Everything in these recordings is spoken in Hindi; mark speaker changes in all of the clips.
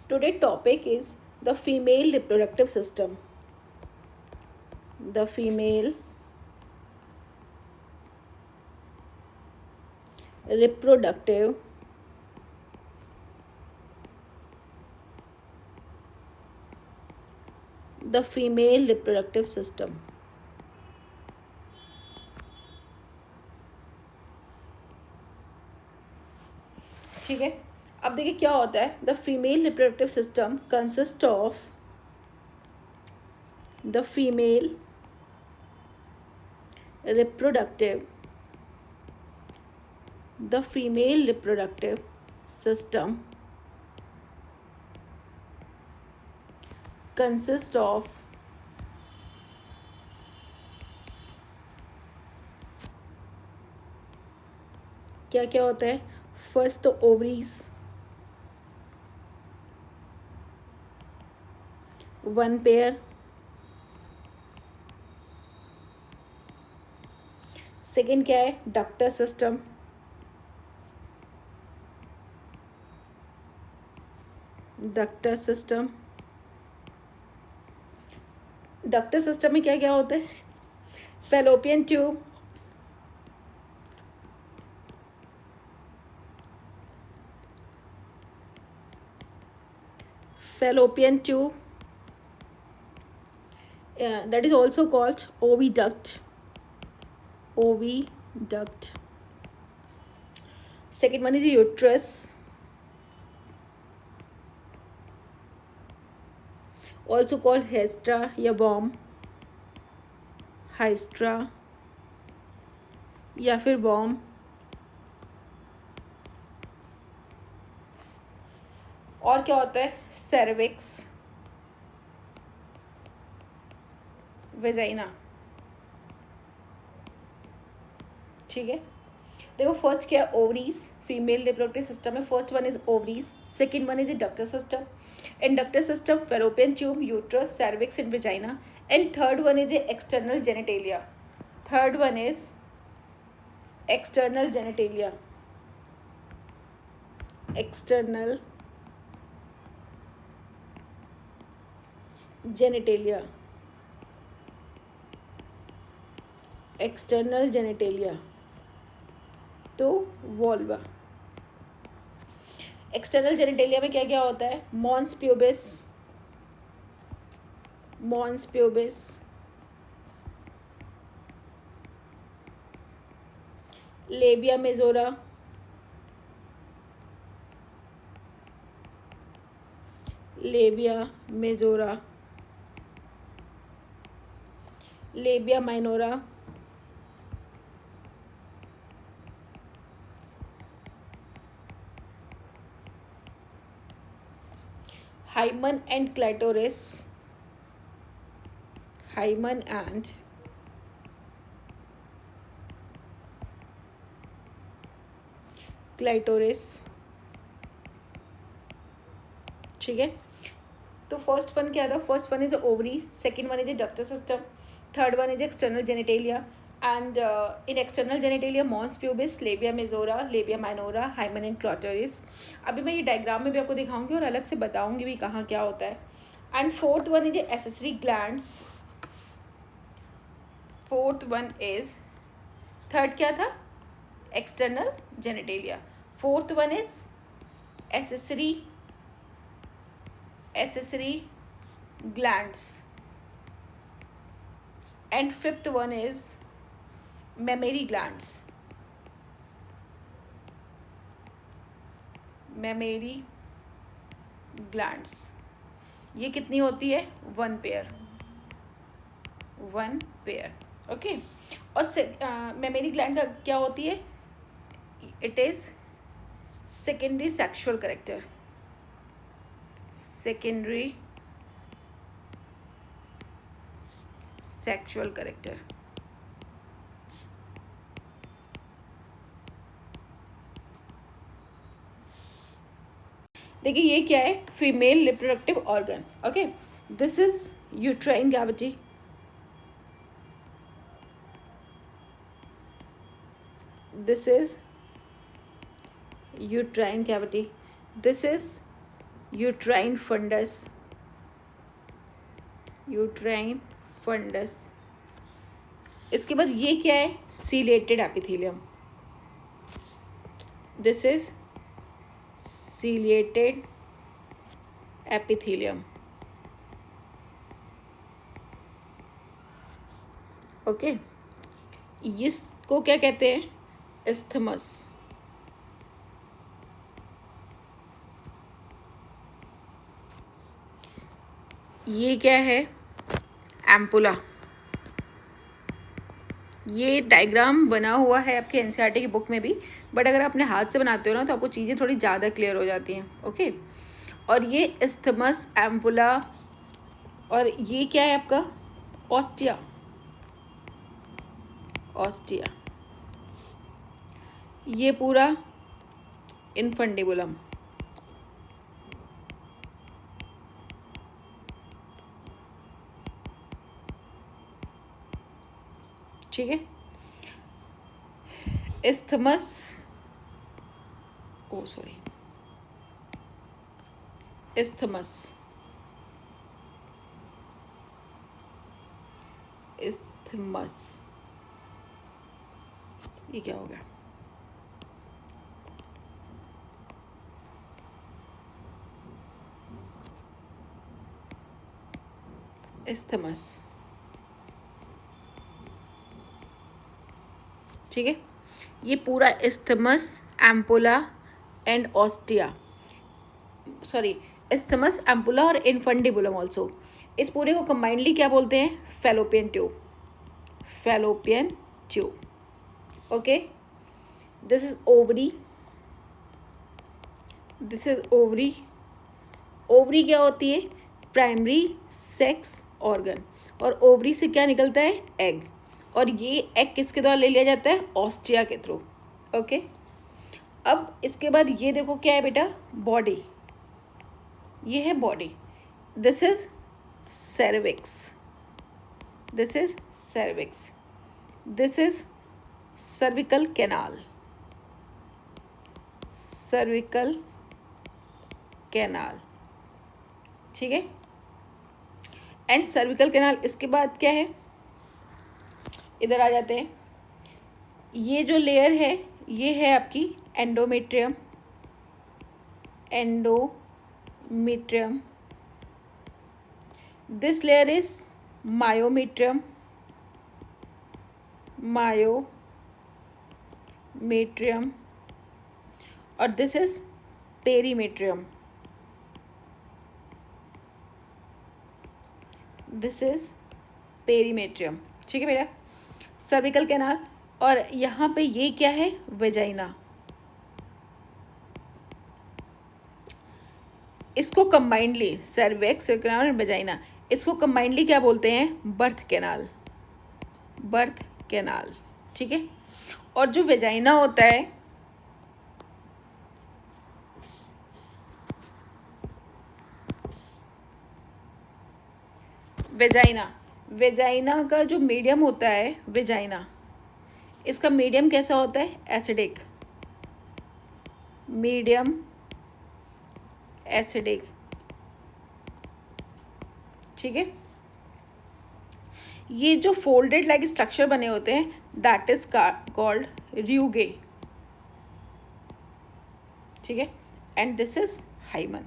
Speaker 1: Today topic is the female reproductive system. The female reproductive the female reproductive system. ठीक है, अब देखिए क्या होता है. The female reproductive system consist of the female reproductive the female reproductive system consists of क्या क्या होता है. फर्स्ट तो ओवरीज, वन पेयर. सेकेंड क्या है, doctor system. Doctor system doctor system में क्या क्या होता है, fallopian tube, fallopian tube, that is also called oviduct. Oviduct. Second one is uterus, also called hystra या worm, hystra या फिर worm. और क्या होता है, cervix, वेजाइना. ठीक है, देखो फर्स्ट क्या है, ओवरीज. फीमेल रिप्रोडक्टिव सिस्टम में first one is ovaries, second one is doctor system. In ductal system fallopian tube, uterus, cervix and vagina. And third one is external genitalia. Third one is external genitalia. External genitalia. External genitalia तो वोल्वा. एक्सटर्नल जेनिटेलिया में क्या क्या होता है, mons pubis, mons pubis, labia majora, labia majora, labia minora, hymen and clitoris, hymen and clitoris. ठीक है, तो फर्स्ट वन क्या था, first one is ovary, second one is doctor system, third one is external genitalia. And in external genitalia mons pubis, labia majora, labia minora, hymen and clitoris. अभी मैं ये डायग्राम में भी आपको दिखाऊंगी और अलग से बताऊंगी भी कहाँ क्या होता है. And fourth one is accessory glands. Fourth one is, third क्या था, external genitalia. Fourth one is accessory glands, and fifth one is mammary glands. mammary glands ये कितनी होती है, one pair, one pair. Okay, और मेमोरी ग्लैंड का क्या होती है, it is secondary sexual character. Secondary sexual character. देखिए ये क्या है, female reproductive organ. Okay, this is uterine cavity. This is uterine cavity. This is uterine fundus, uterine fundus. इसके बाद ये क्या है, ciliated epithelium, this is ciliated epithelium. Okay, इसको क्या कहते हैं, इस्थमस। ये क्या है, एम्पुला। ये डायग्राम बना हुआ है आपके एनसीईआरटी की बुक में भी, बट अगर अपने हाथ से बनाते हो ना तो आपको चीज़ें थोड़ी ज़्यादा क्लियर हो जाती हैं। ओके, और ये इस्थमस, एम्पुला, और ये क्या है आपका, ऑस्टिया, ऑस्टिया। ये पूरा इनफंडिबुलम। ठीक है, इस्थमस, ओ सॉरी, इस्थमस, इस्थमस, ये क्या हो गया, इस्थमस। ठीक है, ये पूरा isthmus, ampulla and ostia, sorry, isthmus, ampulla और इनफंडिबुलम ऑल्सो, इस पूरे को कंबाइंडली क्या बोलते हैं, fallopian tube, fallopian tube. Okay, this is ovary, this is ovary. Ovary क्या होती है, प्राइमरी सेक्स ऑर्गन, और ओवरी से क्या निकलता है, एग, और ये एग किसके द्वारा ले लिया जाता है, ऑस्टिया के थ्रू। ओके, अब इसके बाद ये देखो क्या है बेटा, बॉडी, ये है body, this is cervix, this is cervix, this is cervical canal, cervical canal। ठीक है, एंड cervical canal, इसके बाद क्या है, इधर आ जाते हैं, ये जो लेयर है ये है आपकी endometrium, endometrium, this layer is myometrium, myometrium, और this is perimetrium, this is perimetrium। ठीक है बेटा, सर्विकल कैनाल, और यहाँ पे ये क्या है, वेजाइना। इसको कंबाइंडली, सर्विक्स, सर्विकल और वेजाइना, इसको कंबाइंडली क्या बोलते हैं, बर्थ कैनाल, बर्थ कैनाल। ठीक है, और जो वेजाइना होता है, वेजाइना, वेजाइना का जो मीडियम होता है, वेजाइना, इसका मीडियम कैसा होता है, एसिडिक, मीडियम एसिडिक। ठीक है, ये जो फोल्डेड लाइक स्ट्रक्चर बने होते हैं, दैट इज कॉल्ड र्यूगे। ठीक है, and this is hymen.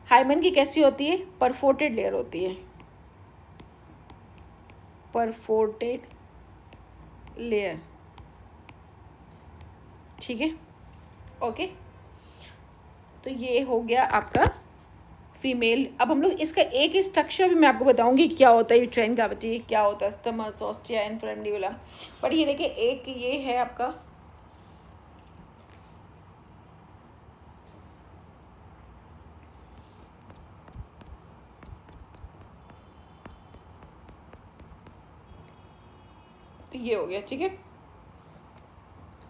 Speaker 1: Hymen की कैसी होती है, परफोर्टेड लेयर होती है, परफोर्टेड लेयर। ठीक है, ओके, तो ये हो गया आपका फीमेल। अब हम लोग इसका एक स्ट्रक्चर भी मैं आपको बताऊंगी क्या होता है यूट्राइन कैविटी, क्या होता है स्टमस, ऑस्टिया, इनफंडिबुलम, बट ये देखिए एक ये है आपका, तो ये हो गया। ठीक है,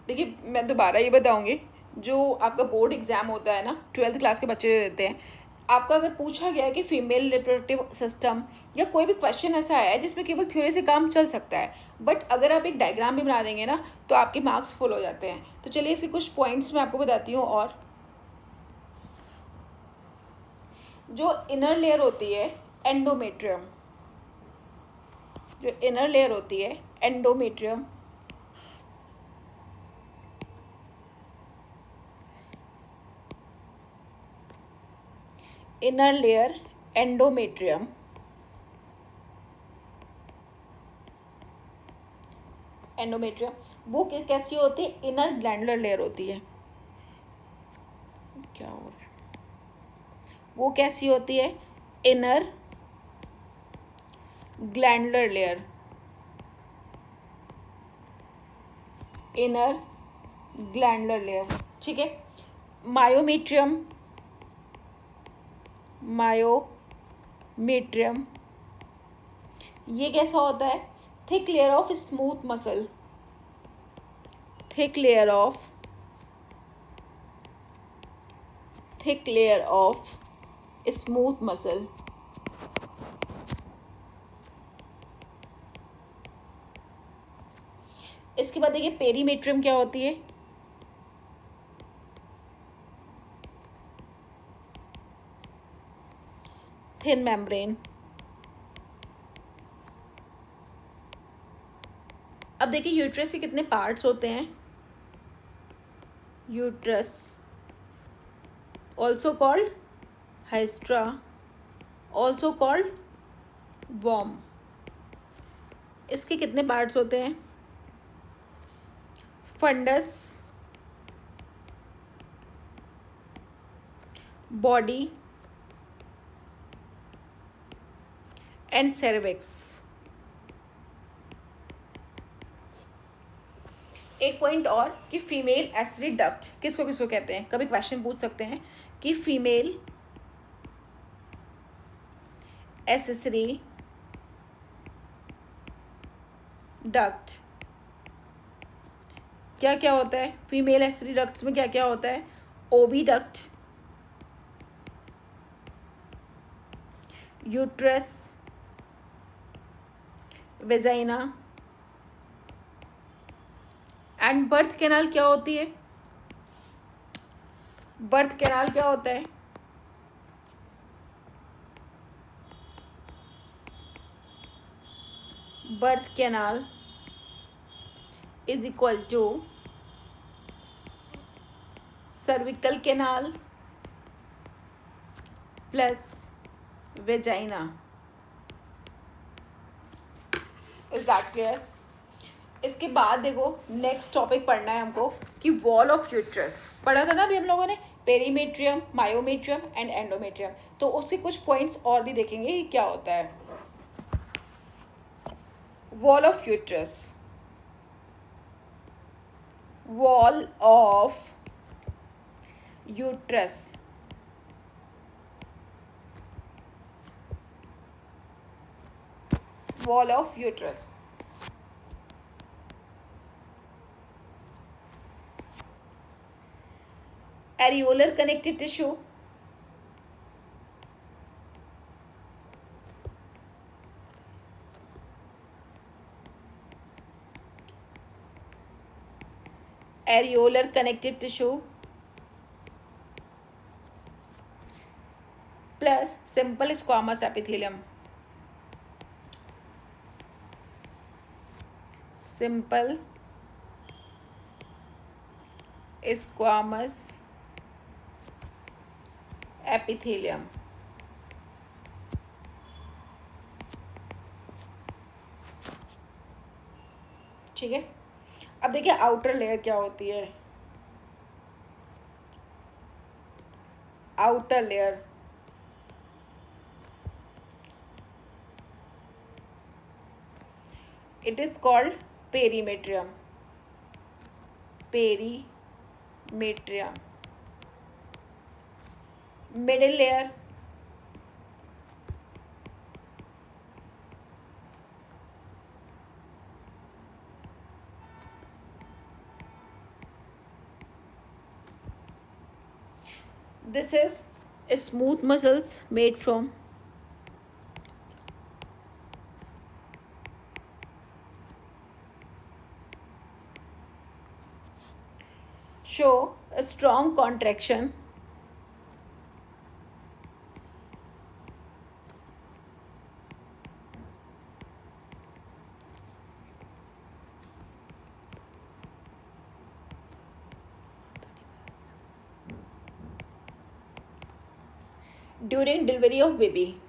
Speaker 1: देखिए मैं दोबारा ये बताऊंगी, जो आपका बोर्ड एग्ज़ाम होता है ना, 12th क्लास के बच्चे जो रहते हैं, आपका अगर पूछा गया है कि फीमेल रिप्रोडक्टिव सिस्टम, या कोई भी क्वेश्चन ऐसा आया है जिसमें केवल थ्योरी से काम चल सकता है, बट अगर आप एक डायग्राम भी बना देंगे ना तो आपके मार्क्स फुल हो जाते हैं। तो चलिए इसके कुछ पॉइंट्स मैं आपको बताती हूँ। और जो इनर लेयर होती है एंडोमेट्रियम, जो इनर लेयर होती है endometrium, inner layer endometrium, endometrium वो कैसी होती है, इनर ग्लैंडुलर लेयर होती है। क्या हो रहा है, वो कैसी होती है, inner glandular layer, inner glandular layer, ठीक है। मायोमेट्रियम, मायोमेट्रियम ये कैसा होता है, thick layer of smooth muscle, thick layer of, thick layer of smooth muscle. इसके बाद देखिए पेरीमेट्रियम क्या होती है, थिन मेम्ब्रेन। अब देखिए यूट्रस के कितने पार्ट्स होते हैं, uterus also called hystera, also called वॉर्म, इसके कितने पार्ट्स होते हैं, फंडस, बॉडी एंड सर्विक्स। एक पॉइंट और कि फीमेल एसिडी डक्ट किसको किसको कहते हैं, कभी क्वेश्चन पूछ सकते हैं कि फीमेल एसिडी डक्ट क्या क्या होता है, फीमेल एसिडी डक्ट्स में क्या क्या होता है, oviduct, uterus, vagina and birth canal क्या होती है, बर्थ कैनाल क्या होता है, birth canal is equal to cervical canal plus vagina. Is that clear. इसके बाद देखो नेक्स्ट टॉपिक पढ़ना है हमको कि वॉल ऑफ यूट्रस, पढ़ा था ना अभी हम लोगों ने, पेरीमेट्रियम, मायोमेट्रियम एंड एंडोमेट्रियम, तो उसके कुछ पॉइंट्स और भी देखेंगे कि क्या होता है। Wall of uterus, wall of uterus, wall of uterus, areolar connective tissue, areolar connective tissue plus simple squamous epithelium, simple squamous epithelium। ठीक है। अब देखिए आउटर लेयर क्या होती है, outer layer it is called perimetrium, perimetrium. Middle layer this is Smooth muscles made from. Show a strong contraction. During delivery of baby.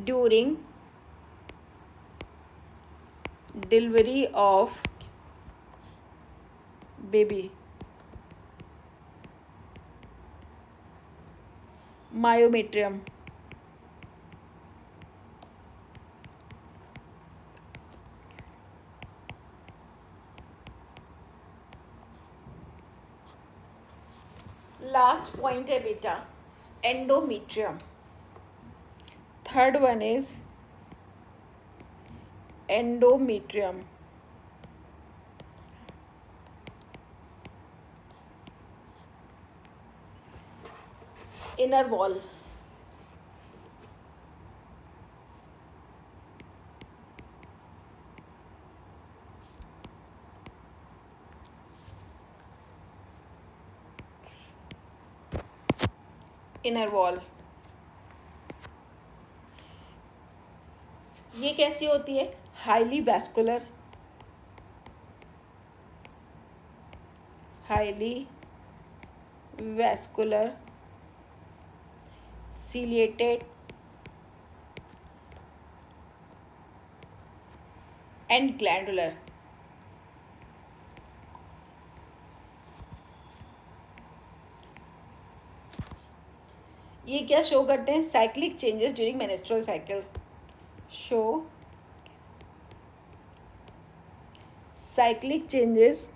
Speaker 1: During delivery of baby. Myometrium. Last point है बेटा endometrium. Third one is endometrium. Inner wall. Inner wall ये कैसी होती है? Highly vascular. Highly vascular ciliated and glandular. ये क्या शो करते हैं? Cyclic changes during menstrual cycle. Show cyclic changes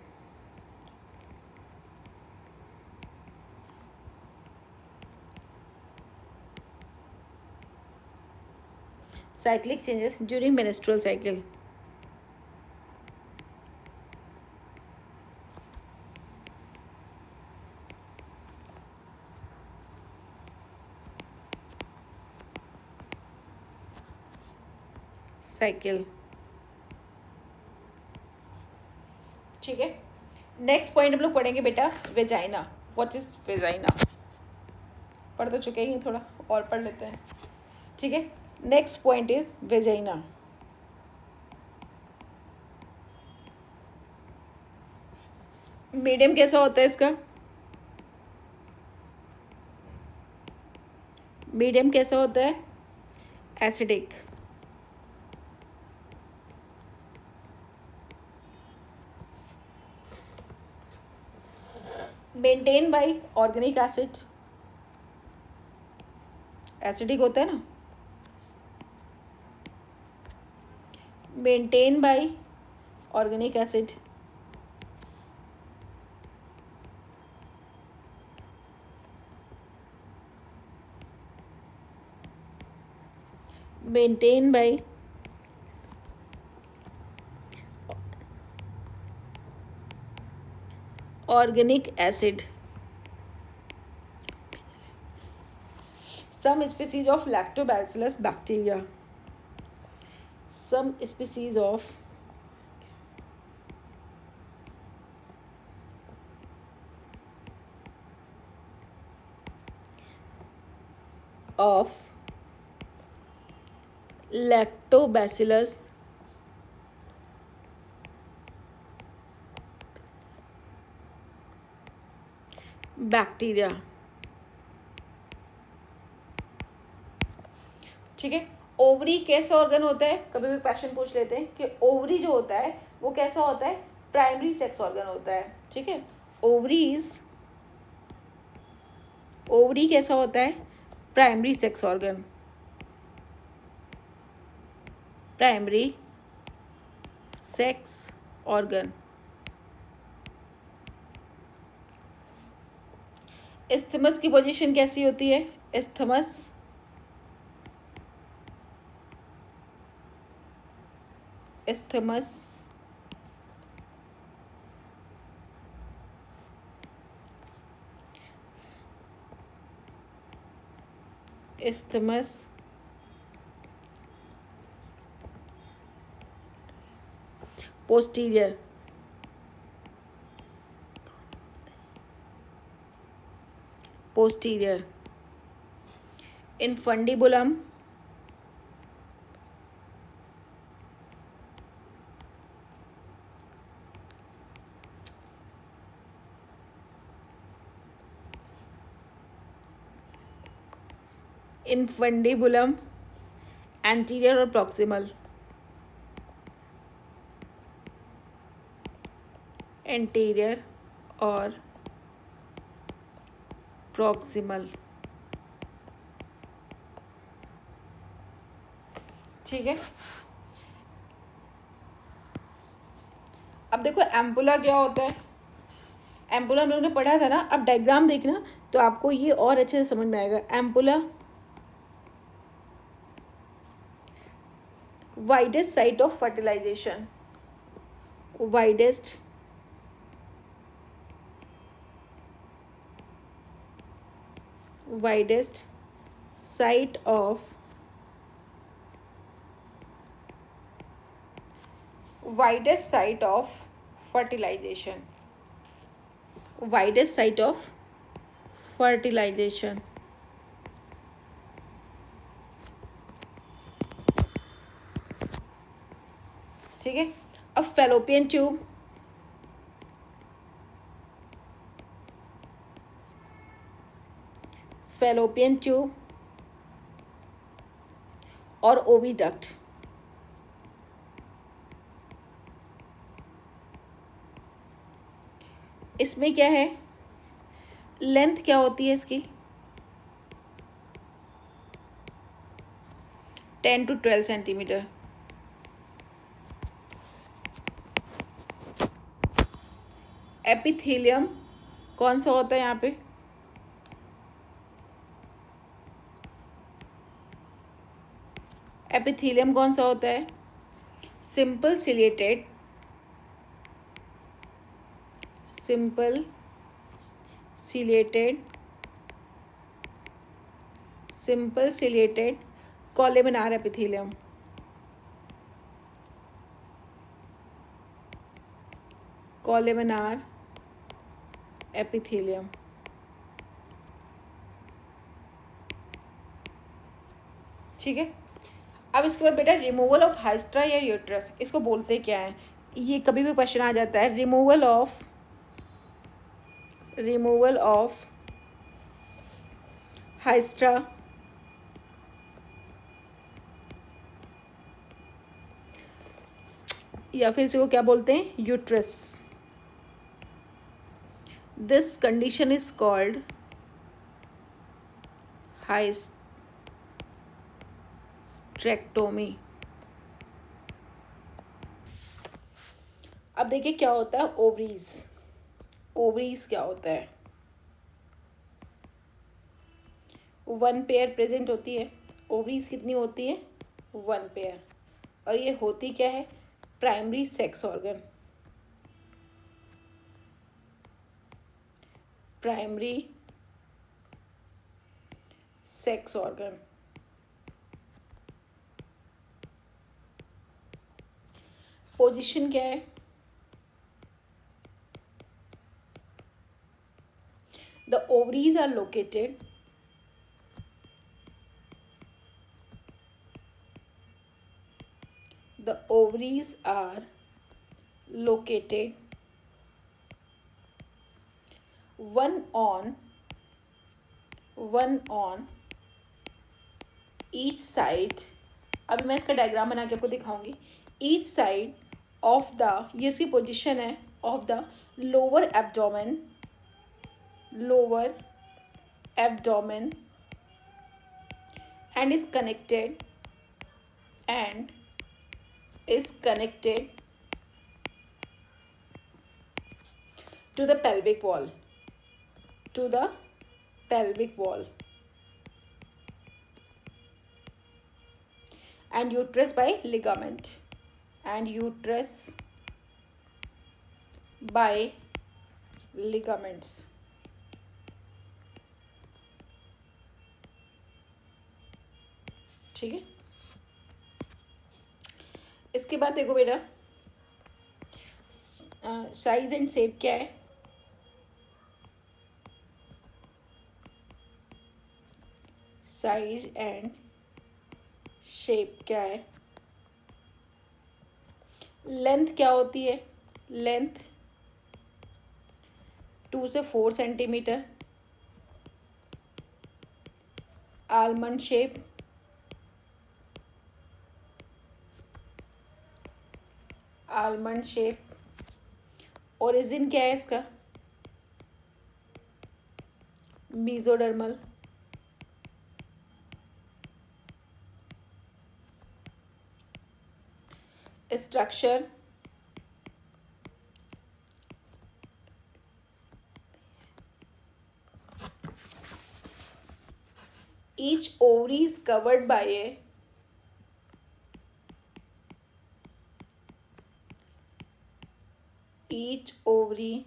Speaker 1: during menstrual cycle. Cycle. ठीक है. नेक्स्ट पॉइंट हम लोग पढ़ेंगे बेटा वेजाइना. What is vagina? पढ़ तो चुके ही, थोड़ा और पढ़ लेते हैं. ठीक है. Next point is vagina. Medium कैसा होता है इसका? मीडियम कैसा होता है? Acidic. Maintain by organic acid. Acidic होता है ना. Maintain by organic acid. Maintain by organic acid. Some species of lactobacillus bacteria. Some species of lactobacillus bacteria. ठीक है. ओवरी कैसा ऑर्गन होता है? कभी कभी क्वेश्चन पूछ लेते हैं कि ओवरी जो होता है वो कैसा होता है? प्राइमरी सेक्स ऑर्गन होता है. ठीक है. ओवरी कैसा होता है? Primary sex organ. Primary sex organ. Isthmus की पोजीशन कैसी होती है? Isthmus isthmus posterior, posterior, infundibulum, infundibulum, anterior or proximal, anterior और proximal. ठीक है. अब देखो एम्पुला क्या होता है. एम्पुला हम लोगों ने पढ़ा था ना. अब डायग्राम देखना तो आपको ये और अच्छे से समझ में आएगा. Ampulla widest site of fertilization, widest site of fertilization, widest site of fertilization. ठीक है. अब फैलोपियन ट्यूब, फैलोपियन ट्यूब और ओविडक्ट. इसमें क्या है, लेंथ क्या होती है इसकी, 10 to 12 सेंटीमीटर. एपिथेलियम कौन सा होता है यहाँ पे, एपिथेलियम कौन सा होता है, simple ciliated, simple ciliated columnar epithelium. Columnar epithelium. ठीक है. अब इसके बाद बेटा रिमूवल ऑफ हाइस्ट्रा या यूट्रस, इसको बोलते क्या है, ये कभी भी क्वेश्चन आ जाता है. रिमूवल ऑफ हाइस्ट्रा या फिर इसको क्या बोलते हैं, uterus. This condition is called hysterectomy. अब देखिए क्या होता है ओवरीज. ओवरीज क्या होता है, 1 पेयर प्रेजेंट होती है. ओवरीज कितनी होती है, 1 पेयर. और ये होती क्या है, primary sex organ. Primary sex organ. Position क्या है, the ovaries are located one on each side. अभी मैं इसका डायग्राम बना के आपको दिखाऊंगी. ईच साइड ऑफ द, ये उसकी पोजिशन है, of the lower abdomen and is connected to the pelvic wall, and uterus by ligaments. ठीक है। इसके बाद देखो बेटा, साइज एंड शेप क्या है। साइज एंड शेप क्या है। लेंथ क्या होती है। लेंथ 2 से 4 centimetre. Almond shape, almond shape. Origin क्या है इसका, mesodermal. Structure, each ovary is covered by a each ovary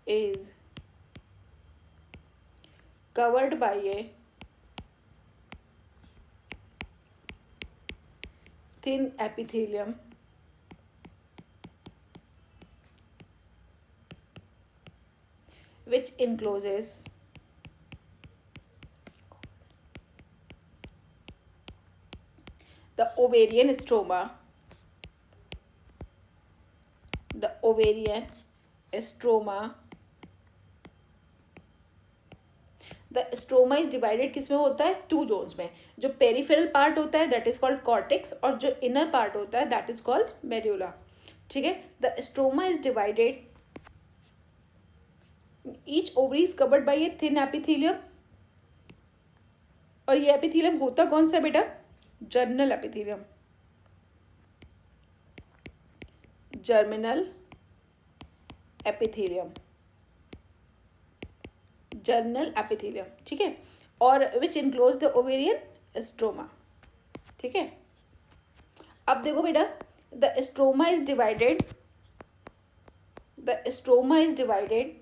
Speaker 1: is covered by a thin epithelium which encloses the ovarian stroma. The ovarian stroma. The stroma is divided किस में होता है, 2 जोन्स में। जो पेरिफेरल पार्ट होता है दैट इज कॉल्ड कॉर्टेक्स, और जो इनर पार्ट होता है दैट इज कॉल्ड मेड्यूला। ठीक है। The stroma is divided, each ovary is covered by a thin epithelium. और ये एपिथेलियम होता कौन सा है बेटा, germinal epithelium. Germinal epithelium, germinal epithelium. ठीक है। और which enclose the ovarian stroma. ठीक है। अब देखो बेटा, the stroma is divided, the stroma is divided,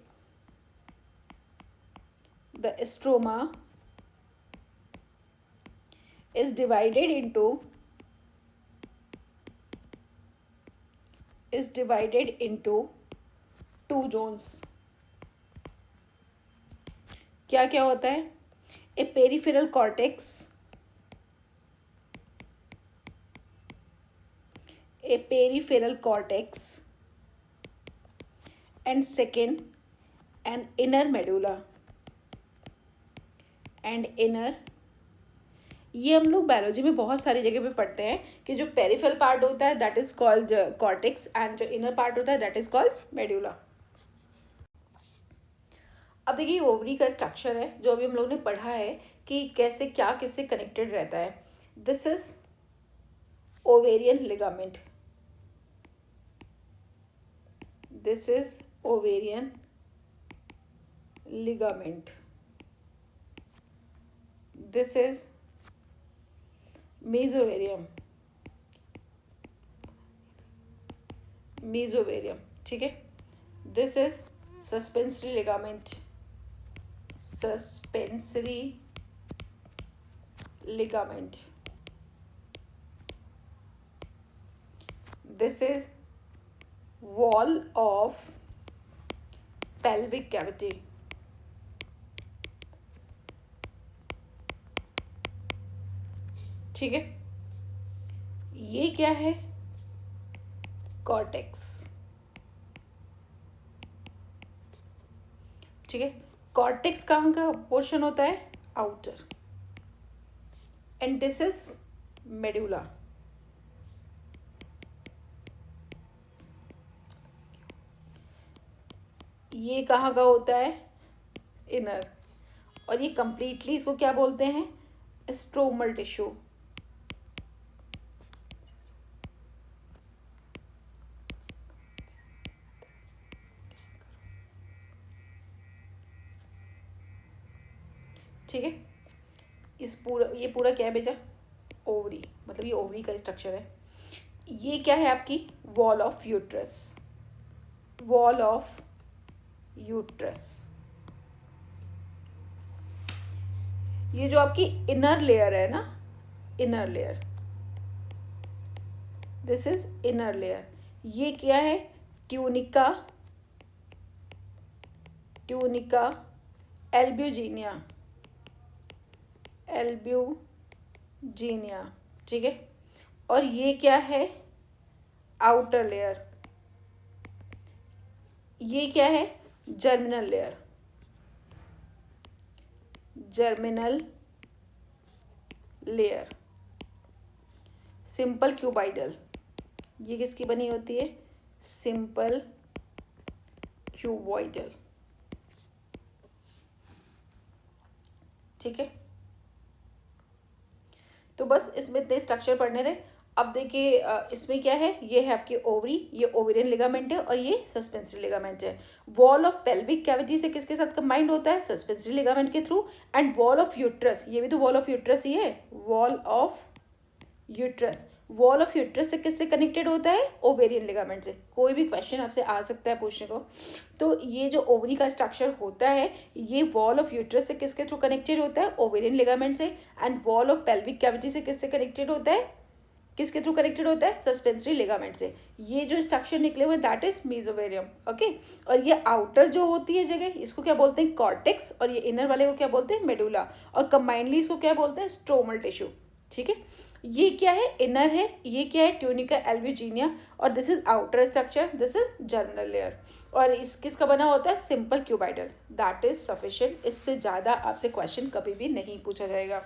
Speaker 1: the stroma is divided into two zones. क्या क्या होता है, a peripheral cortex, a peripheral cortex, and second an inner medulla, and inner. ये हम लोग बायोलॉजी में बहुत सारी जगह पे पढ़ते हैं कि जो पेरिफेरल पार्ट होता है that is called cortex, and जो इनर पार्ट होता है दैट इज कॉल्ड मेड्यूला। अब देखिए ओवरी का स्ट्रक्चर है जो अभी हम लोग ने पढ़ा है कि कैसे क्या किससे कनेक्टेड रहता है। This is ovarian ligament, this is ovarian ligament, this is mesovarium, mesovarium. ठीक है। This is suspensory ligament, suspensory ligament. This is wall of pelvic cavity. ठीक है। ये क्या है, कॉर्टेक्स। ठीक है। कॉर्टेक्स कहाँ का पोर्शन होता है, outer, and this is medulla. ये कहाँ का होता है, इनर। और ये कंप्लीटली इसको क्या बोलते हैं, स्ट्रोमल टिश्यू। ठीक है। ये पूरा क्या है बेटा, ओवरी, मतलब ये ओवरी का स्ट्रक्चर है। ये क्या है आपकी, wall of uterus, wall of uterus. ये जो आपकी इनर लेयर है ना, inner layer, this is inner layer, ये क्या है, ट्यूनिका, ट्यूनिका एल्ब्यूजीनिया, एल्ब्यूजीनिया, ठीक है। और ये क्या है, आउटर लेयर, ये क्या है, germinal layer, germinal layer, simple cuboidal, ये किसकी बनी होती है, सिंपल क्यूबॉइडल, ठीक है। तो बस इसमें इतने स्ट्रक्चर पढ़ने थे। अब देखिए इसमें क्या है, ये है आपकी ओवरी, ये ओवेरियन लिगामेंट है और ये सस्पेंसरी लिगामेंट है। वॉल ऑफ पेल्विक कैविटी से किसके साथ कंबाइंड होता है, सस्पेंसरी लिगामेंट के through. And wall of uterus, ये भी तो वॉल ऑफ यूट्रस ही है, wall of uterus, wall of uterus से किससे कनेक्टेड होता है, ओवेरियन लिगामेंट से। कोई भी क्वेश्चन आपसे आ सकता है पूछने को। तो ये जो ओवरी का स्ट्रक्चर होता है, ये वॉल ऑफ यूट्रस से किसके थ्रू कनेक्टेड होता है, ओवेरियन लिगामेंट से। And wall of pelvic cavity से किससे कनेक्टेड होता है, किसके थ्रू कनेक्टेड होता है, सस्पेंसरी लिगामेंट से। ये जो स्ट्रक्चर निकले हुए दैट इज मेसोवेरियम, ओके। और ये आउटर जो होती है जगह, इसको क्या बोलते हैं, कॉर्टेक्स, और ये इनर वाले को क्या बोलते हैं, मेडुला, और कंबाइंडली इसको क्या बोलते हैं, स्ट्रोमल टिश्यू, ठीक है। ये क्या है, इनर है, ये क्या है, ट्यूनिका एल्ब्यूजीनिया, और this is outer structure, this is germinal layer. और इस किसका बना होता है, simple cuboidal, that is sufficient. इससे ज़्यादा आपसे क्वेश्चन कभी भी नहीं पूछा जाएगा।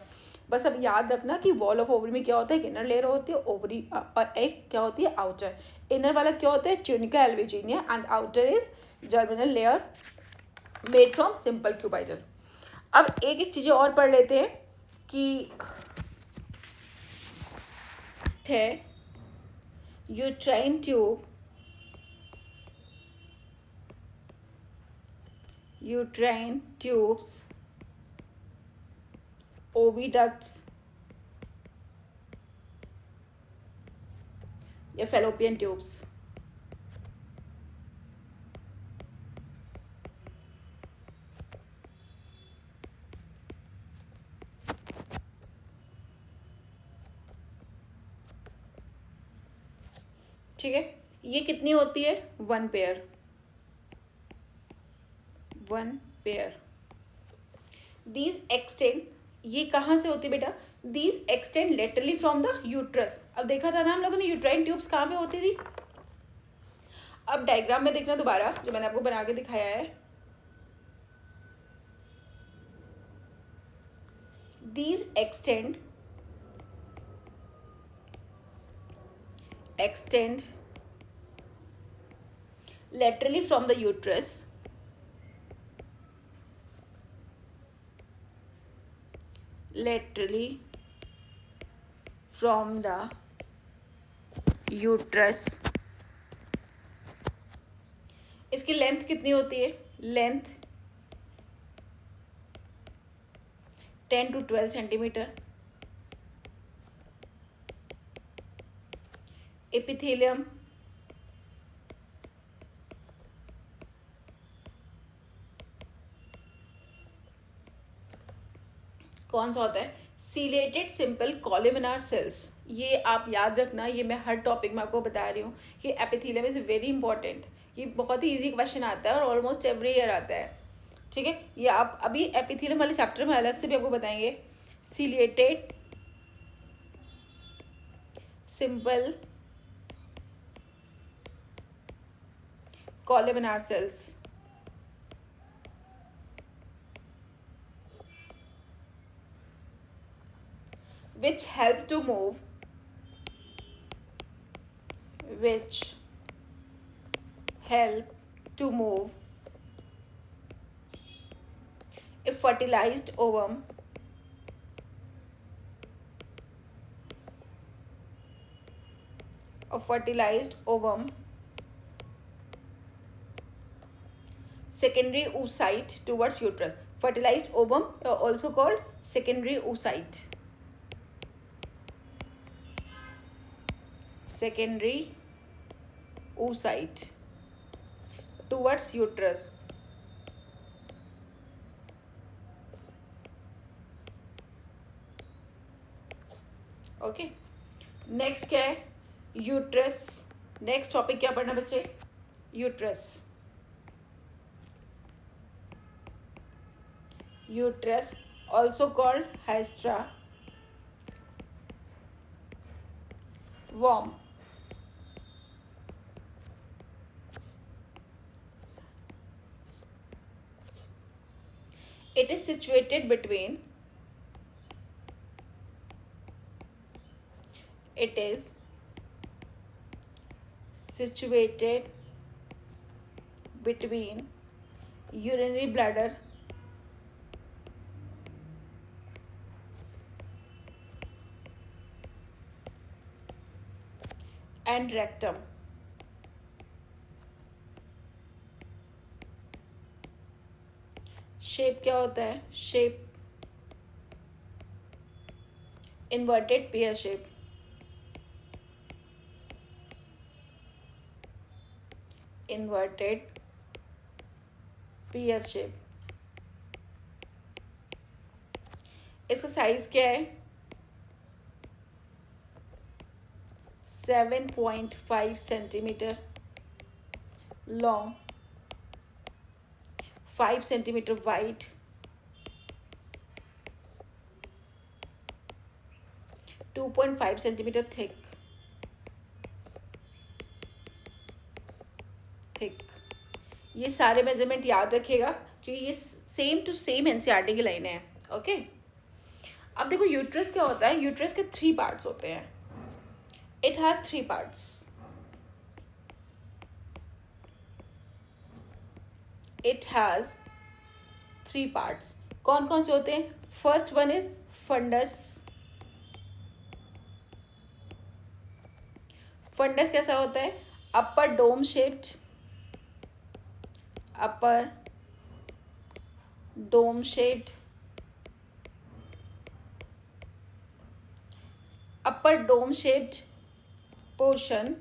Speaker 1: बस अब याद रखना कि वॉल ऑफ ओवरी में क्या होता है, एक इनर लेयर होती है ओवरी, और एक क्या होती है, आउटर। इनर वाला क्या होता है, tunica albuginea, and outer is germinal layer made from simple cuboidal. अब एक एक चीज़ें और पढ़ लेते हैं कि है uterine tube, uterine tubes, oviducts या फेलोपियन ट्यूब्स। ठीक है, ये कितनी होती है, one pair, one pair. These extend, ये कहाँ से होती है बेटा, these extend laterally from the uterus. अब देखा था ना हम लोगों ने, यूट्राइन ट्यूब्स कहाँ पे होती थी। अब डायग्राम में देखना दोबारा, जो मैंने आपको बना के दिखाया है, these extend laterally from the uterus, laterally from the uterus। इसकी लेंथ कितनी होती है, लेंथ 10 to 12 सेंटीमीटर। एपिथेलियम कौन सा होता है, सीलेटेड सिंपल कॉलमिनार सेल्स। ये आप याद रखना, ये मैं हर टॉपिक में आपको बता रही हूँ कि एपिथेलियम इज वेरी इंपॉर्टेंट। ये बहुत ही इजी क्वेश्चन आता है और ऑलमोस्ट एवरी ईयर आता है, ठीक है। ये आप अभी एपिथेलियम वाले चैप्टर में अलग से भी आपको बताएंगे। Ciliated simple columnar cells, which help to move, which help to move a fertilized ovum, secondary oocyte towards uterus. Fertilized ovum also called secondary oocyte, secondary oocyte towards uterus। Okay, next क्या है? यूट्रस। नेक्स्ट टॉपिक क्या पढ़ना बच्चे? Uterus. Uterus also called hystera वॉर्म। It is situated between, it is situated between urinary bladder and rectum. Shape क्या होता है? Shape inverted pear shape. Inverted pear shape. इसका साइज क्या है? 7.5 centimetre long, 5 centimetre wide, 2.5 centimetre thick. ये सारे मेजरमेंट याद रखिएगा क्योंकि ये सेम टू सेम एनसीईआरटी की लाइन है। ओके, अब देखो यूट्रस क्या होता है? यूट्रस के 3 पार्ट्स होते हैं। It has 3 parts. It has 3 parts. कौन कौन से होते हैं? First one is fundus. Fundus कैसा होता है? Upper dome shaped, upper dome shaped, upper dome shaped portion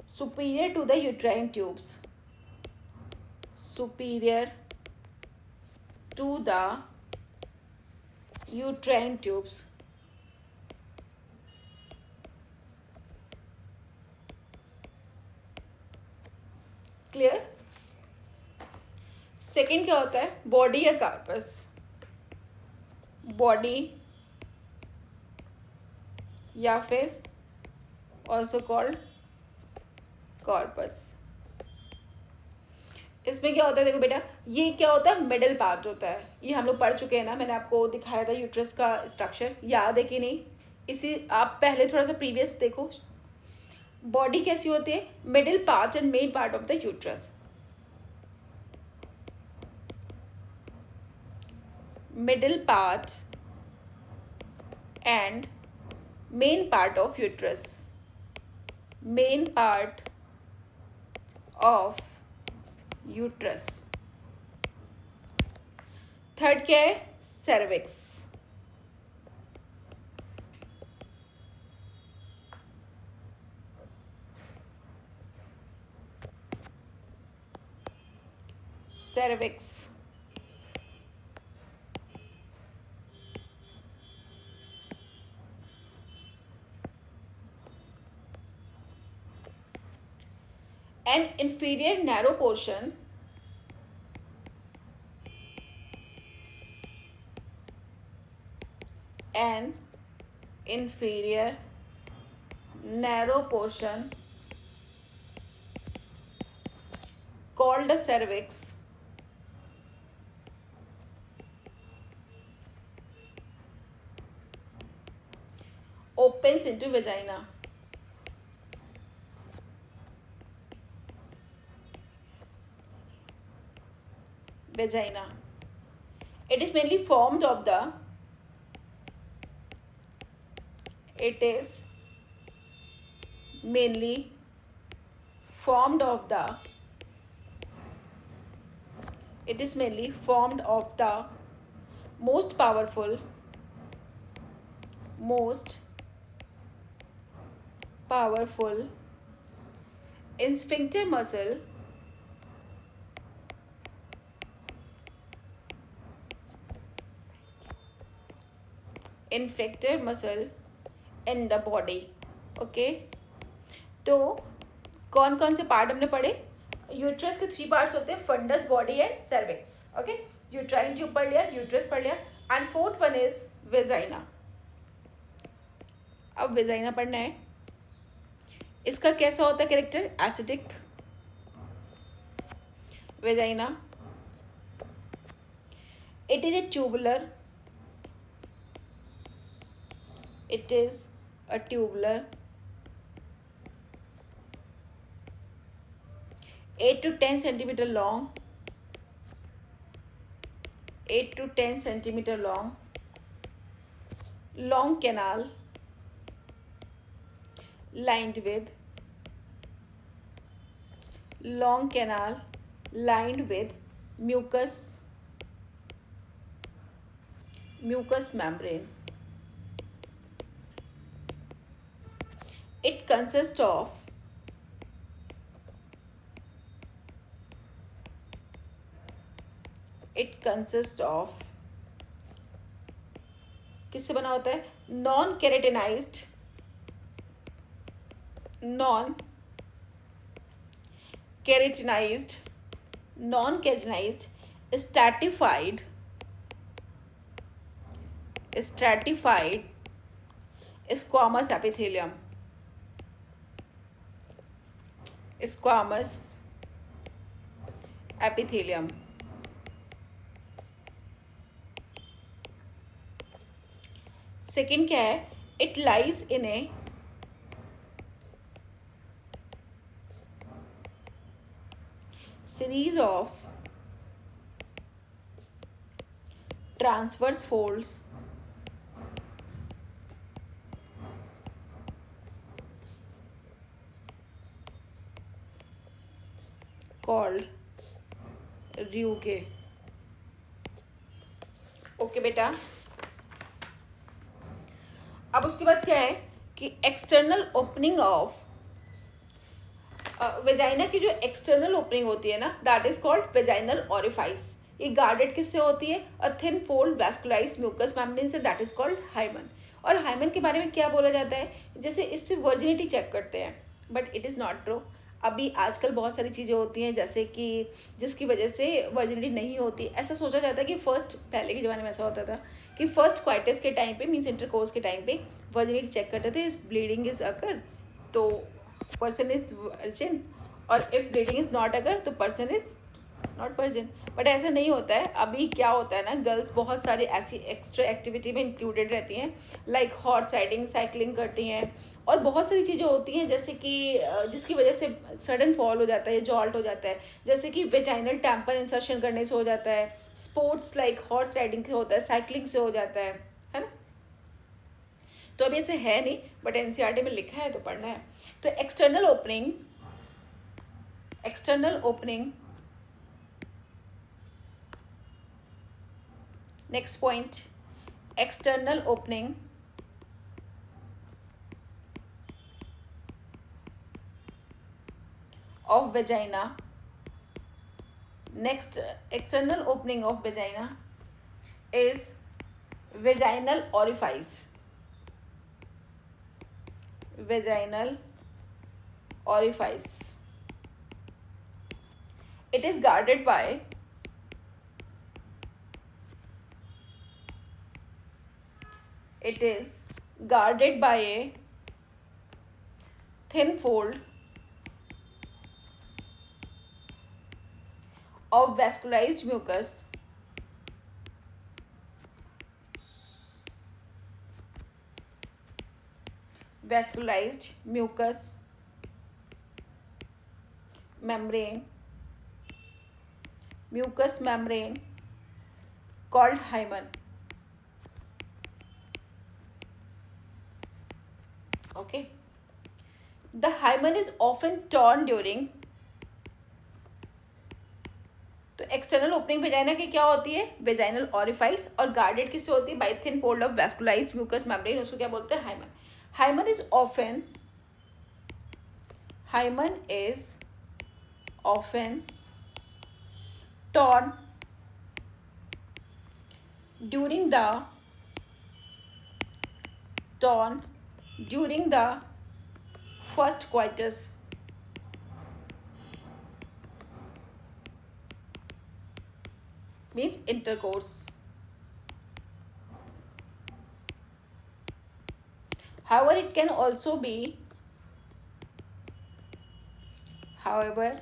Speaker 1: superior to the uterine tubes, superior to the uterine tubes. Clear? Second क्या होता है? बॉडी या कार्पस। बॉडी या फिर ऑल्सो कॉल्ड कॉर्पस। इसमें क्या होता है? देखो बेटा, ये क्या होता है? मिडिल पार्ट होता है। ये हम लोग पढ़ चुके हैं ना, मैंने आपको दिखाया था यूट्रस का स्ट्रक्चर, याद है कि नहीं? इसी आप पहले थोड़ा सा प्रीवियस देखो। बॉडी कैसी होती है? Middle part and main part of the uterus. Middle part and main part of uterus, main part of uterus. Third क्या है? cervix. cervix. An inferior narrow portion an inferior narrow portion called the cervix opens into vagina. Vagina. It is mainly formed of the, it is mainly formed of the, it is mainly formed of the most powerful sphincter muscle infected muscle in the body. Okay, तो कौन कौन से पार्ट हमने पढ़े? यूट्रस के 3 पार्ट्स होते हैं, fundus, body and cervix. Okay, uterine tube पढ़ लिया, यूट्रस पढ़ लिया, and fourth one is vagina. अब वेजाइना पढ़ना है. इसका कैसा होता है character? Acidic. Vagina, it is a tubular, it is a tubular 8 to 10 centimeter long, 8 to 10 centimeter long, long canal lined with, long canal lined with mucous membrane. It consists of किससे बना होता है? Non keratinized stratified squamous epithelium. Second क्या है? It lies in a series of transverse folds called rugae. Okay बेटा, अब उसके बाद क्या है कि एक्सटर्नल ओपनिंग ऑफ वेजाइना की जो एक्सटर्नल ओपनिंग होती है ना, that is called vaginal orifice. ये गार्डेड किससे होती है? A thin fold vascularized mucous membrane से, दैट इज कॉल्ड हाइमन. और हाइमन के बारे में क्या बोला जाता है? जैसे इससे वर्जिनिटी चेक करते हैं, but it is not true. अभी आजकल बहुत सारी चीज़ें होती हैं जैसे कि जिसकी वजह से वर्जिनिटी नहीं होती. ऐसा सोचा जाता है कि पहले के ज़माने में ऐसा होता था कि फर्स्ट क्वाइटिस के टाइम पे, मीन्स इंटरकोर्स के टाइम पे वर्जिनिटी चेक करते थे. इस ब्लीडिंग इज अकर तो पर्सन इज वर्जिन, और इफ ब्लीडिंग इज नॉट अगर तो person is not virgin. But ऐसा नहीं होता है. अभी क्या होता है ना, गर्ल्स बहुत सारी ऐसी एक्स्ट्रा एक्टिविटी में इंक्लूडेड रहती हैं, लाइक हॉर्स राइडिंग, साइकिलिंग करती हैं, और बहुत सारी चीज़ें होती हैं जैसे कि जिसकी वजह से सडन फॉल हो जाता है, जॉल्ट हो जाता है, जैसे कि वेजाइनल टैम्पर इंसर्शन करने से हो जाता है, स्पोर्ट्स लाइक हॉर्स राइडिंग से होता है, साइकिलिंग से हो जाता है ना. तो अभी ऐसे है नहीं, बट एनसीईआरटी में लिखा है तो पढ़ना है. तो external opening next point, external opening of vagina. Next external opening of vagina is vaginal orifice. It is guarded by a thin fold of vascularized mucus membrane called hymen. Okay, the hymen is often torn during. तो एक्सटर्नल ओपनिंग वेजाइना की क्या होती है? Vaginal orifice. और गार्डेड किससे होती है? By thin fold of vascularized mucous membrane. उसको क्या बोलते हैं? Hymen. Hymen is often torn during the torn during the first coitus. Means intercourse. However, it can also be, however,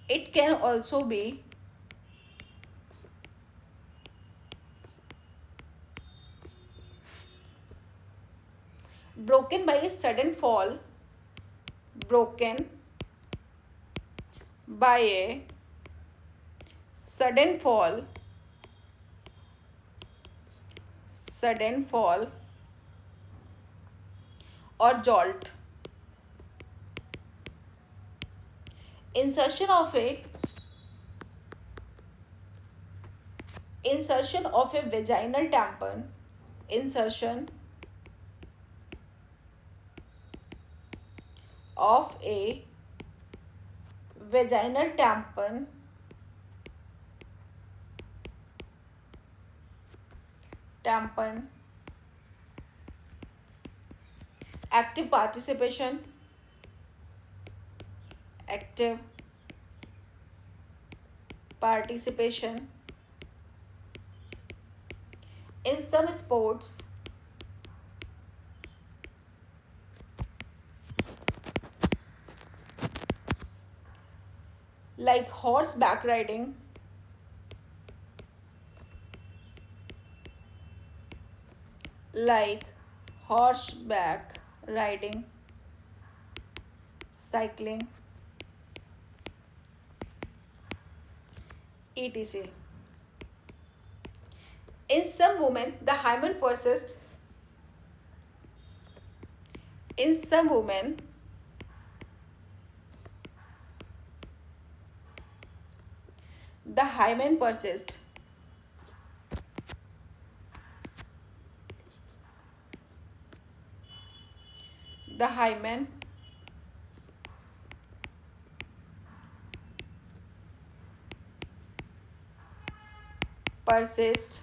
Speaker 1: it can also be broken by a sudden fall, broken by a sudden fall, sudden fall or jolt. Insertion of a vaginal tampon, insertion of a vaginal tampon, active participation, active participation in some sports like horseback riding, like horseback riding, cycling, etc. In some women, the hymen persists. In some women, the hymen persists. The hymen persists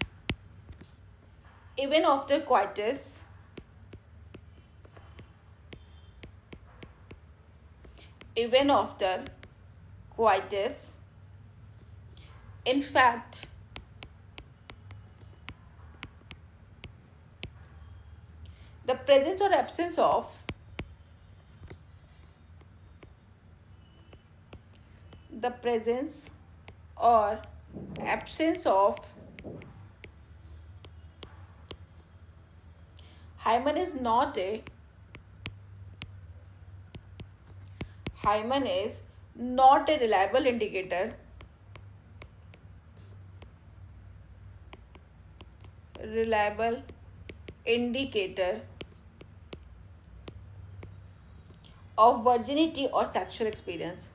Speaker 1: even after coitus, even after coitus. In fact, the presence or absence of hymen is not a reliable indicator of virginity or sexual experience.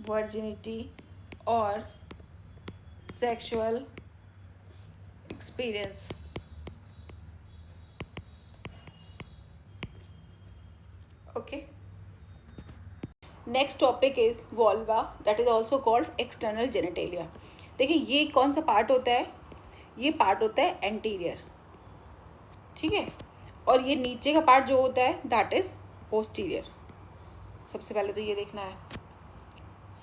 Speaker 1: Virginity or sexual experience. Okay. Next topic is vulva, that is also called external genitalia. देखिए ये कौन सा पार्ट होता है, ये पार्ट होता है एंटीरियर, ठीक है, और ये नीचे का पार्ट जो होता है दैट इज पोस्टीरियर. सबसे पहले तो ये देखना है.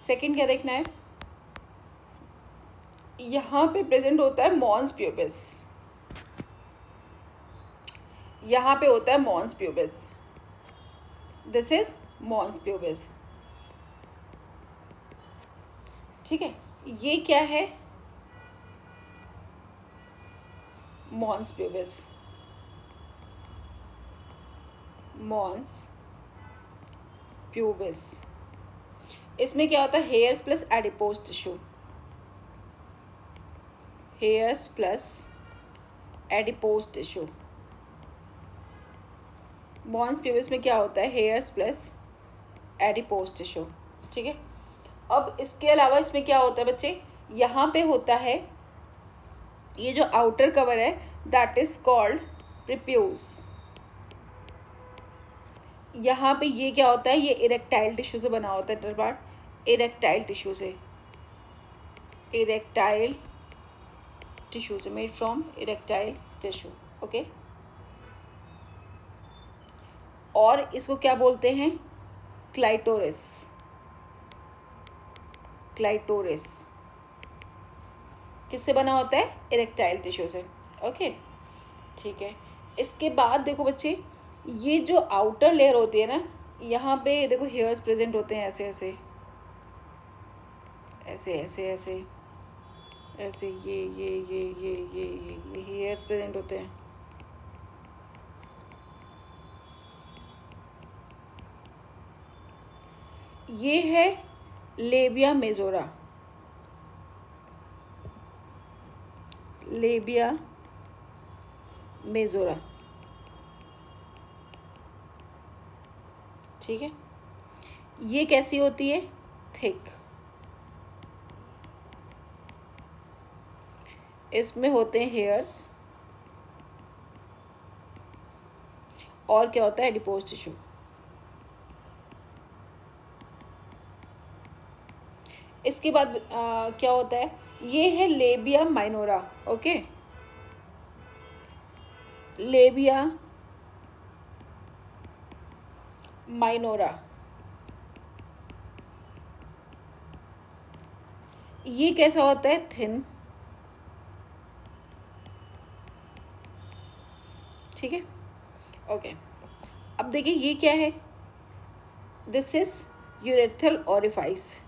Speaker 1: सेकंड क्या देखना है, यहाँ पे प्रेजेंट होता है मॉन्स प्यूबिस, यहाँ पे होता है mons pubis. This is mons pubis, ठीक है. ये क्या है, मॉन्स प्यूबिस, मॉन्स प्यूबिस. इसमें क्या होता है, hairs plus adipose tissue, hairs plus adipose tissue. Mons pubis में क्या होता है, हेयर्स प्लस एडिपोज टिश्यू, ठीक है. अब इसके अलावा इसमें क्या होता है बच्चे, यहाँ पे होता है ये जो आउटर कवर है दैट इज कॉल्ड प्रीप्यूस. यहाँ पे ये क्या होता है, ये इरेक्टाइल टिश्यू से बना होता है इंटर पार्ट, इरेक्टाइल टिश्यू से, इरेक्टाइल टिश्यू से, made from erectile tissue. Okay. और इसको क्या बोलते हैं? क्लाइटोरिस. क्लाइटोरिस किससे बना होता है? इरेक्टाइल टिश्यू से. ओके. ठीक है. इसके बाद देखो बच्चे, ये जो आउटर लेयर होती है ना, यहाँ पे देखो हेयर्स प्रेजेंट होते हैं, ऐसे ऐसे ऐसे ऐसे ऐसे ऐसे, ये हेयर्स प्रेजेंट होते हैं. ये है लेबिया मेजोरा. Labia majora. ठीक है. ये कैसी होती है? थिक. इसमें होते हैं हेयर्स. और क्या होता है? Adipose tissue. इसके बाद क्या होता है? ये है labia minora. Okay. Labia minora. ये कैसा होता है? थिन. ठीक है. ओके. अब देखिए ये क्या है? This is urethral orifice.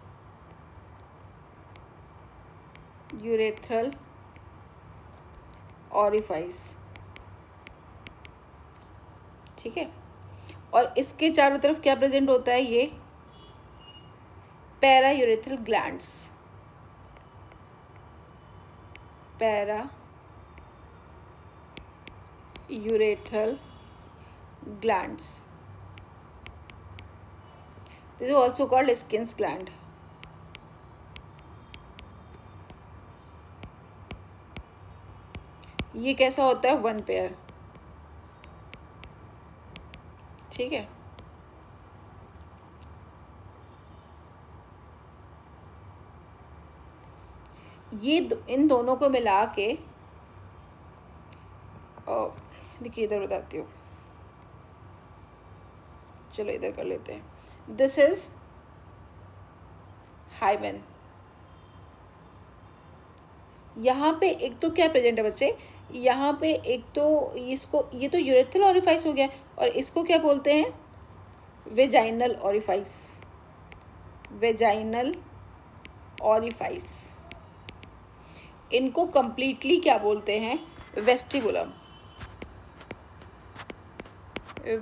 Speaker 1: Urethral orifice. ठीक है. और इसके चारों तरफ क्या प्रेजेंट होता है? ये para urethral glands. Para urethral glands. This is also called Skin's gland. ये कैसा होता है? One pair. ठीक है. ये इन दोनों को मिला के, देखिए इधर बताती हूँ. चलो इधर कर लेते हैं. This is hymen. यहाँ पे एक तो क्या प्रेजेंट है बच्चे? यहाँ पे एक तो इसको, ये तो यूरेथ्रल ऑरिफाइस हो गया, और इसको क्या बोलते हैं? Vaginal orifice. Vaginal orifice. इनको कंप्लीटली क्या बोलते हैं? वेस्टिबुलम.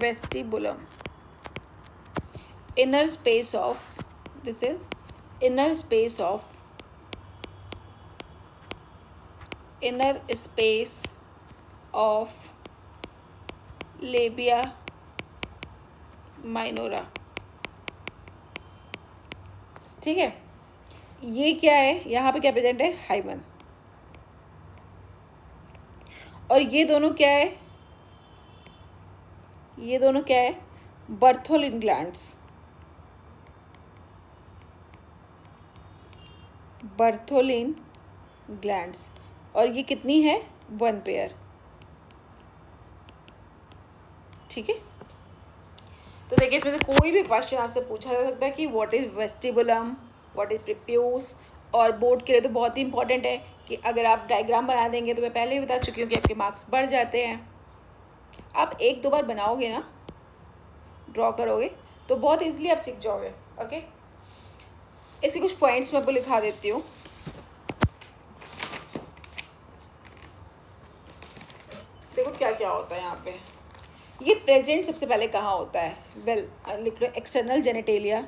Speaker 1: वेस्टिबुलम. inner space of, this is inner space of, inner space of labia minora. ठीक है. ये क्या है? यहाँ पे क्या प्रेजेंट है? हाइमन. और ये दोनों क्या है? ये दोनों क्या है? Bartholin glands. Bartholin glands. और ये कितनी है? One pair. ठीक है. तो देखिए इसमें से कोई भी क्वेश्चन आपसे पूछा जा सकता है कि what is vestibulum, what is prepuce. और बोर्ड के लिए तो बहुत ही इंपॉर्टेंट है कि अगर आप डायग्राम बना देंगे, तो मैं पहले ही बता चुकी हूँ कि आपके मार्क्स बढ़ जाते हैं. आप एक दो बार बनाओगे ना, ड्रॉ करोगे, तो बहुत ईजिली आप सीख जाओगे. ओके. इसके कुछ पॉइंट्स मैं आपको लिखा देती हूँ. देखो क्या क्या होता है यहाँ पे. ये प्रेजेंट सबसे पहले कहाँ होता है? वेल लिख लो. External genitalia.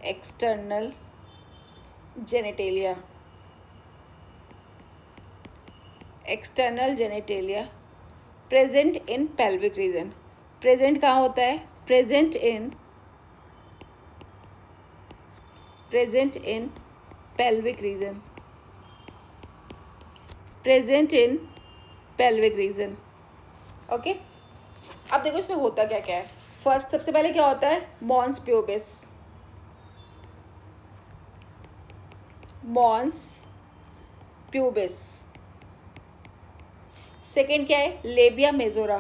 Speaker 1: External genitalia. External genitalia present in pelvic region. Present कहाँ होता है? Present in pelvic region. Present in pelvic region. Okay. अब देखो इसमें होता क्या क्या है. फर्स्ट सबसे पहले क्या होता है? Mons pubis. Mons pubis. Second क्या है, लेबिया मेजोरा,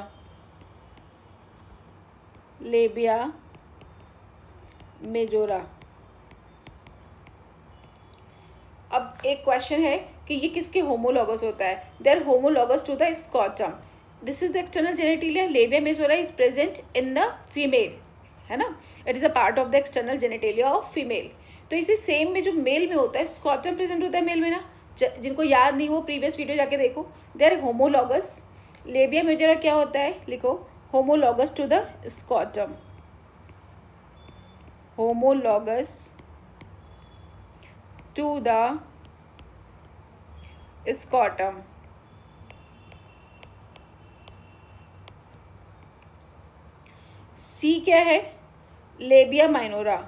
Speaker 1: लेबिया मेजोरा। अब एक क्वेश्चन है कि ये किसके होमोलॉगस होता है, they are homologous to the scrotum. This is the external genitalia, labia majora is present in the female, है ना, it is a part of the external genitalia of female. तो इसी सेम में जो मेल में होता है, स्कॉटम प्रेजेंट होता है मेल में ना, जिनको याद नहीं वो प्रीवियस वीडियो जाके देखो, they are homologous. Labia majora क्या होता है, लिखो, homologous to the scrotum, homologous to the scrotum. C क्या है, labia minora,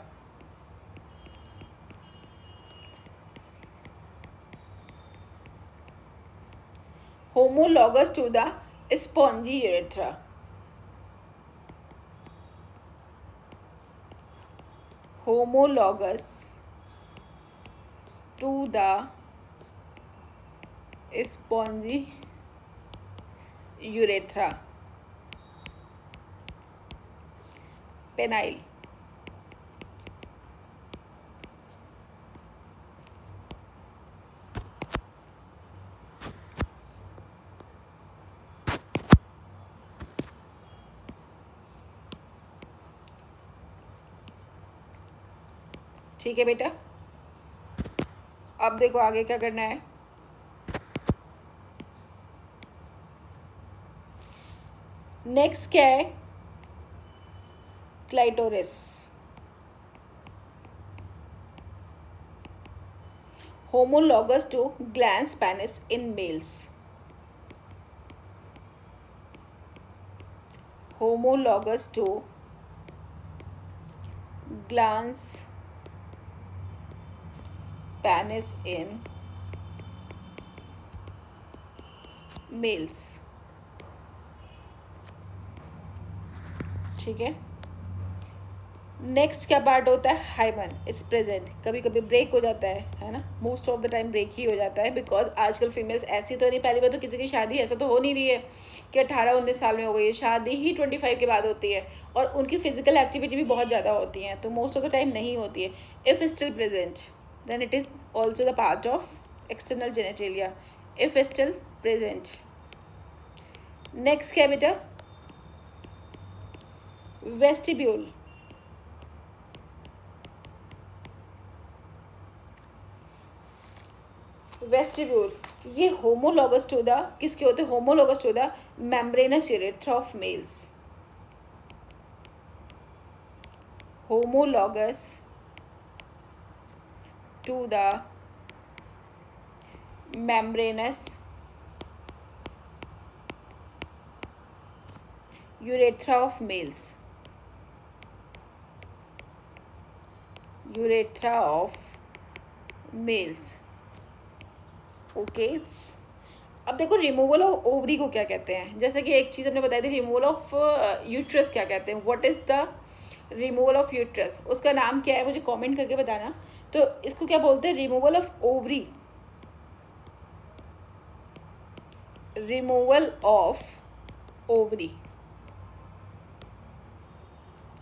Speaker 1: homologous to the spongy urethra, homologous to the spongy urethra, penile। ठीक है बेटा, अब देखो आगे क्या करना है। नेक्स्ट क्या है, clitoris, homologous to glans penis in males, homologous to glans penis in males. ठीक है, नेक्स्ट क्या पार्ट होता है, हाइमन इट्स प्रेजेंट। कभी कभी ब्रेक हो जाता है ना, most of the time break ही हो जाता है, बिकॉज आजकल फीमेल्स ऐसी तो नहीं, पहली बार तो किसी की शादी ऐसा तो हो नहीं रही है कि 18-19 साल में हो गई है, शादी ही 25 के बाद होती है, और उनकी फिजिकल एक्टिविटी भी बहुत ज़्यादा होती हैं, तो मोस्ट ऑफ द टाइम नहीं होती है। If still present then it is also the part of external genitalia, if still present. Next क्या बेटा, वेस्टिब्यूल, वेस्टिब्यूल ये होमोलॉगस टू द किसके होते हैं, homologous to the membranous urethra of males, homologous to the membranous urethra of males, urethra of males. Okay, अब देखो रिमूवल ऑफ ओवरी को क्या कहते हैं, जैसे कि एक चीज़ हमने बताई थी, रिमूवल ऑफ यूट्रस क्या कहते हैं, what is the removal of uterus, उसका नाम क्या है मुझे कमेंट करके बताना। तो इसको क्या बोलते हैं, removal of ovary, removal of ovary.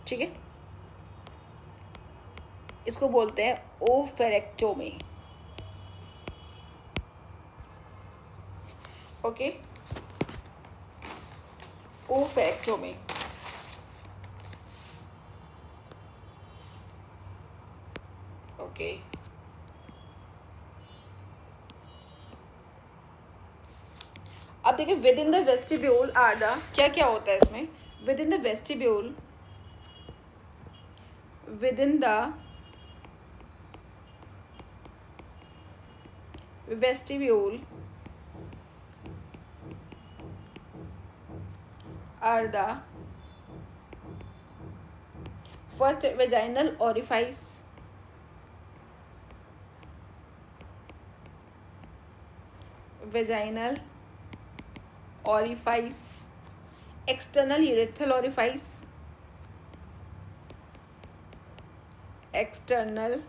Speaker 1: ठीक है, इसको बोलते हैं ओफेरेक्टोमी। ओके, ओफेरेक्टोमी। ओके, अब देखिए within the vestibule are the, क्या क्या होता है इसमें, within the vestibule, within the vestibule are the first vaginal orifice, vaginal orifice, external urethral orifice, external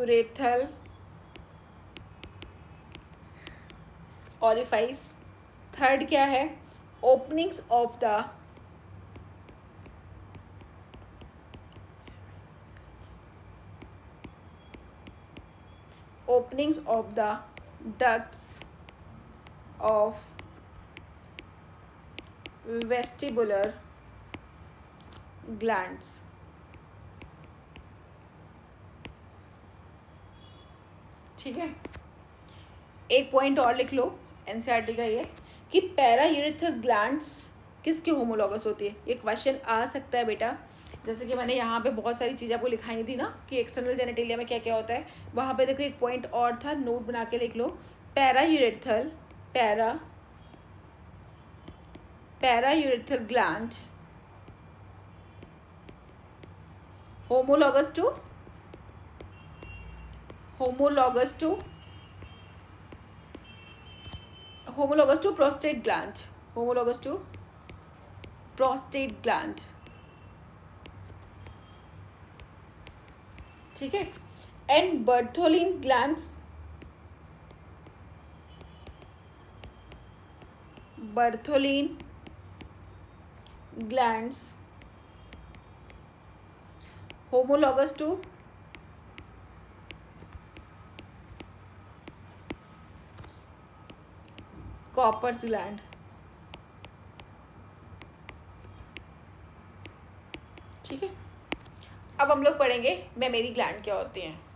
Speaker 1: urethral orifice. Third क्या है, openings of the ducts of vestibular glands। ठीक है, एक पॉइंट और लिख लो एनसीईआरटी का ये, कि पैरा यूरेथ्रल ग्लैंड्स किसके होमोलॉगस होती है। ये क्वेश्चन आ सकता है बेटा, जैसे कि मैंने यहाँ पे बहुत सारी चीज़ें आपको लिखाई थी ना कि एक्सटर्नल जेनेटेलिया में क्या क्या होता है। वहाँ पे देखो एक पॉइंट और था, नोट बना के लिख लो, para urethral gland homologous to prostate gland। ठीक है, and Bartholin glands homologous to Cowper's gland. ठीक है, अब हम लोग पढ़ेंगे मेमरी ग्लैंड क्या होती हैं।